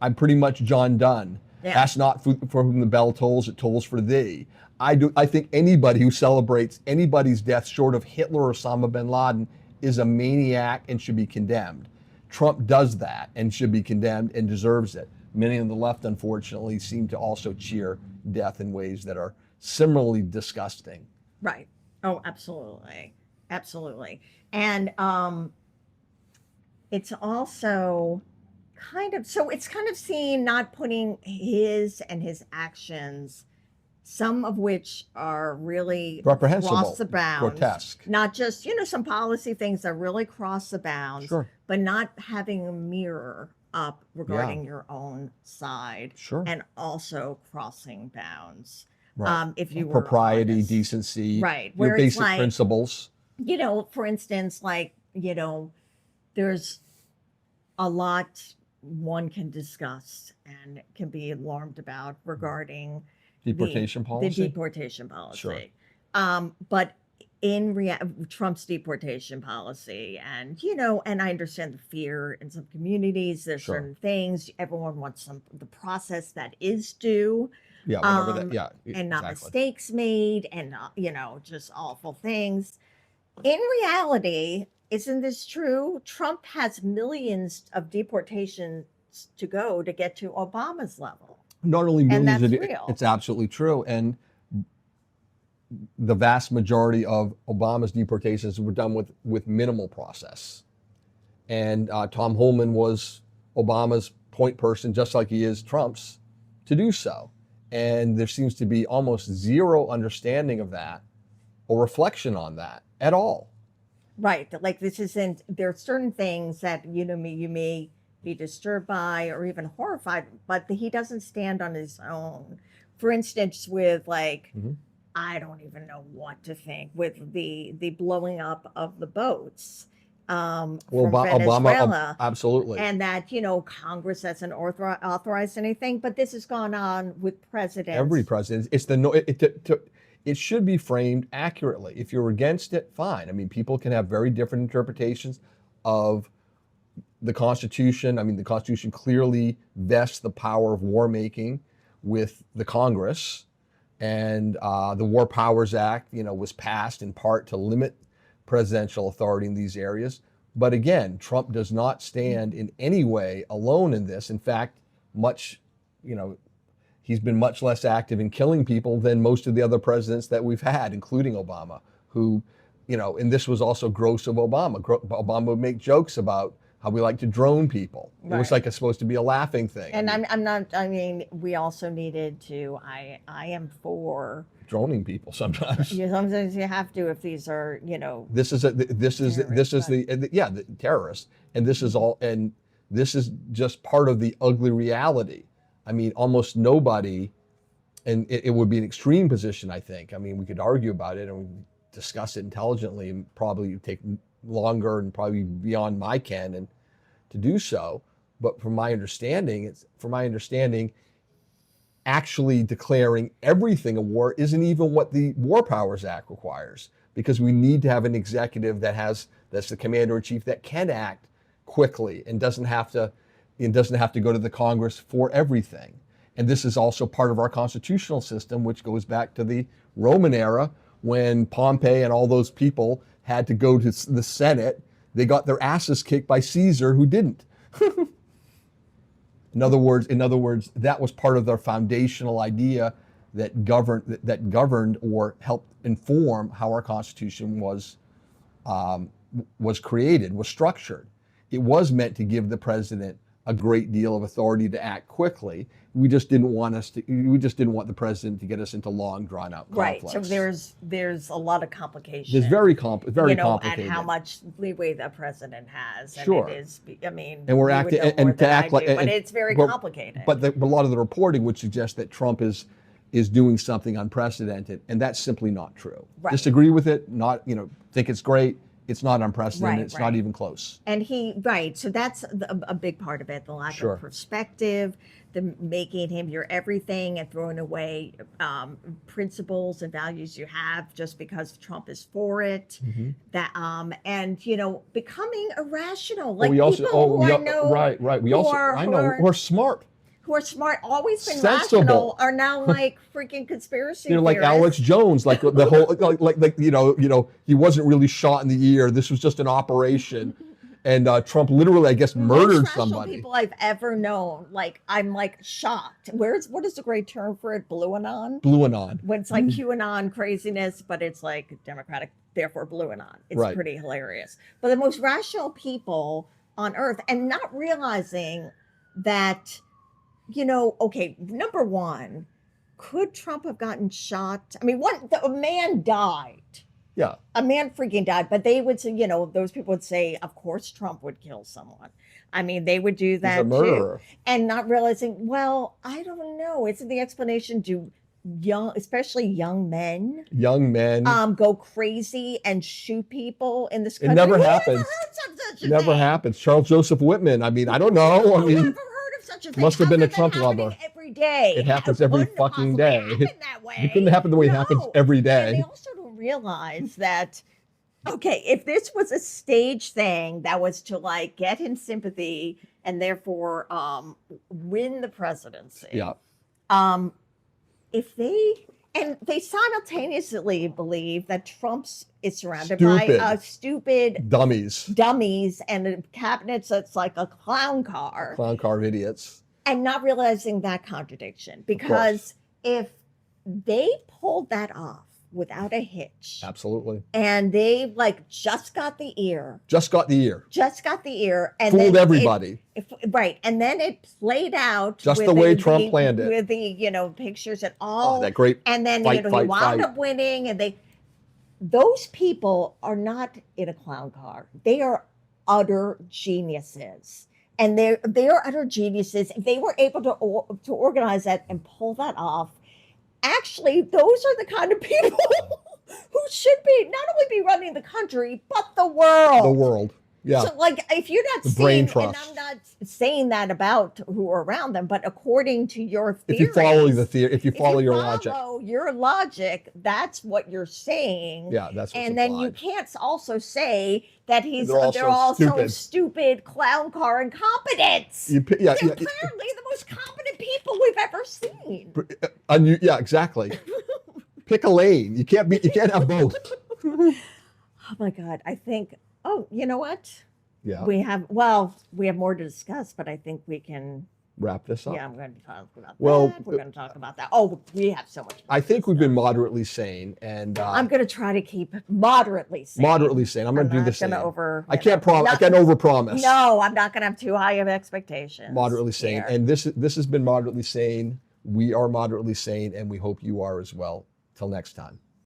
I'm pretty much John Donne. Yeah. Ask not for whom the bell tolls, it tolls for thee. I think anybody who celebrates anybody's death short of Hitler or Osama bin Laden is a maniac and should be condemned. Trump does that and should be condemned and deserves it. Many on the left, unfortunately, seem to also cheer death in ways that are similarly disgusting. Right. Oh, absolutely. Absolutely. And it's also kind of seen not putting his actions, some of which are really reprehensible, cross the bounds, grotesque. Not just, some policy things that really cross the bounds, but not having a mirror up regarding your own side, and also crossing bounds. Right. If you were propriety, honest. decency, right, your basic principles. For instance, there's a lot one can discuss and can be alarmed about regarding deportation policy. The deportation policy. But in Trump's deportation policy, and and I understand the fear in some communities. There's certain things everyone wants the process that is due. Yeah, whatever that. Yeah, and not mistakes made, and just awful things. In reality, isn't this true? Trump has millions of deportations to go to get to Obama's level. Not only millions, and that's real. It's absolutely true. And the vast majority of Obama's deportations were done with minimal process. And Tom Homan was Obama's point person, just like he is Trump's, to do so. And there seems to be almost zero understanding of that or reflection on that at all. Right. Like there are certain things that, you may be disturbed by or even horrified, but he doesn't stand on his own. For instance, with I don't even know what to think with the blowing up of the boats from Venezuela. Obama, absolutely. And that, Congress hasn't authorized anything, but this has gone on with presidents. Every president. It should be framed accurately. If you're against it, fine. I mean, people can have very different interpretations of the Constitution. I mean, the Constitution clearly vests the power of war making with the Congress. And the War Powers Act, was passed in part to limit presidential authority in these areas. But again, Trump does not stand in any way alone in this. In fact, he's been much less active in killing people than most of the other presidents that we've had, including Obama, who, and this was also gross of Obama. Obama would make jokes about how we like to drone people. Right. It was like it's supposed to be a laughing thing. And we also needed to, I am for droning people sometimes. Sometimes you have to, if these are, This is the terrorists. And this is just part of the ugly reality. I mean, almost nobody, and it would be an extreme position, I think. I mean, we could argue about it and we discuss it intelligently and probably take longer and probably beyond my ken and to do so. But from my understanding, actually declaring everything a war isn't even what the War Powers Act requires, because we need to have an executive that's the commander in chief that can act quickly and doesn't have to go to the Congress for everything. And this is also part of our constitutional system, which goes back to the Roman era when Pompey and all those people had to go to the Senate. They got their asses kicked by Caesar, who didn't. In other words, that was part of their foundational idea that governed or helped inform how our Constitution was created, was structured. It was meant to give the president a great deal of authority to act quickly. We just didn't want the president to get us into long, drawn-out conflicts. Right. So there's a lot of complications. It's very complicated. And how much leeway the president has. And Sure. It is. I mean, and we're acting and to act like, but it's very complicated. But a lot of the reporting would suggest that Trump is doing something unprecedented, and that's simply not true. Right. Disagree with it? Not think it's great. It's not unprecedented. Right, it's not even close. And so that's a big part of it, the lack Sure. of perspective, the making him your everything and throwing away principles and values you have just because Trump is for it. Mm-hmm. That and becoming irrational. Like people who I know, right. We who are smart. Who are smart, always been sensible. Rational, are now like freaking conspiracy theorists. Like Alex Jones, like the whole, he wasn't really shot in the ear. This was just an operation, and Trump literally, I guess, murdered somebody. People I've ever known, like I'm like shocked. What is the great term for it? Blue anon. When it's like QAnon craziness, but it's like Democratic, therefore blue anon. It's right. Pretty hilarious. But the most rational people on earth, and not realizing that. Okay, number one, could Trump have gotten shot? I mean, a man died. Yeah. A man freaking died, but they would say, those people would say, of course Trump would kill someone. I mean, they would do that He's a murderer. too. And not realizing, well, I don't know. Isn't the explanation especially young men go crazy and shoot people in this country? It never happens. It never happens. Charles Joseph Whitman. I mean, I don't know. I mean, must have been a Trump lover. Every day. It happens every fucking day. That way. It couldn't happen the way it happens every day. And they also don't realize that, okay, if this was a stage thing that was to like get him sympathy and therefore win the presidency. Yeah. If they simultaneously believe that Trump is surrounded by stupid dummies and a cabinet that's like a clown car of idiots, and not realizing that contradiction. Because if they pulled that off without a hitch, absolutely, and they like just got the ear, and fooled everybody. Right, and then it played out just the way Trump planned it, with the pictures and all that great. And then he wound up winning, and those people are not in a clown car. They are utter geniuses, and they are utter geniuses. If they were able to organize that and pull that off, actually, those are the kind of people who should not only be running the country but the world. Yeah. So, like, if you're not seeing, and I'm not saying that about who are around them, but according to your theory, if you follow your logic, that's what you're saying. Yeah, that's what's and then implied. you can't also say that they're all so stupid, clown car incompetence. They're apparently the most competent people we've ever seen. Yeah, exactly. Pick a lane. You can't have both. Oh my God, I think. Oh, you know what? Yeah. We have more to discuss, but I think we can wrap this up. Yeah, I'm going to talk about that. Well, we're going to talk about that. Oh, we have so much. I think we've been moderately sane, and I'm going to try to keep moderately sane. Moderately sane. I'm going to do the same. I can't promise. I can't overpromise. No, I'm not going to have too high of expectations. Moderately sane, here. and this has been moderately sane. We are moderately sane, and we hope you are as well. Till next time.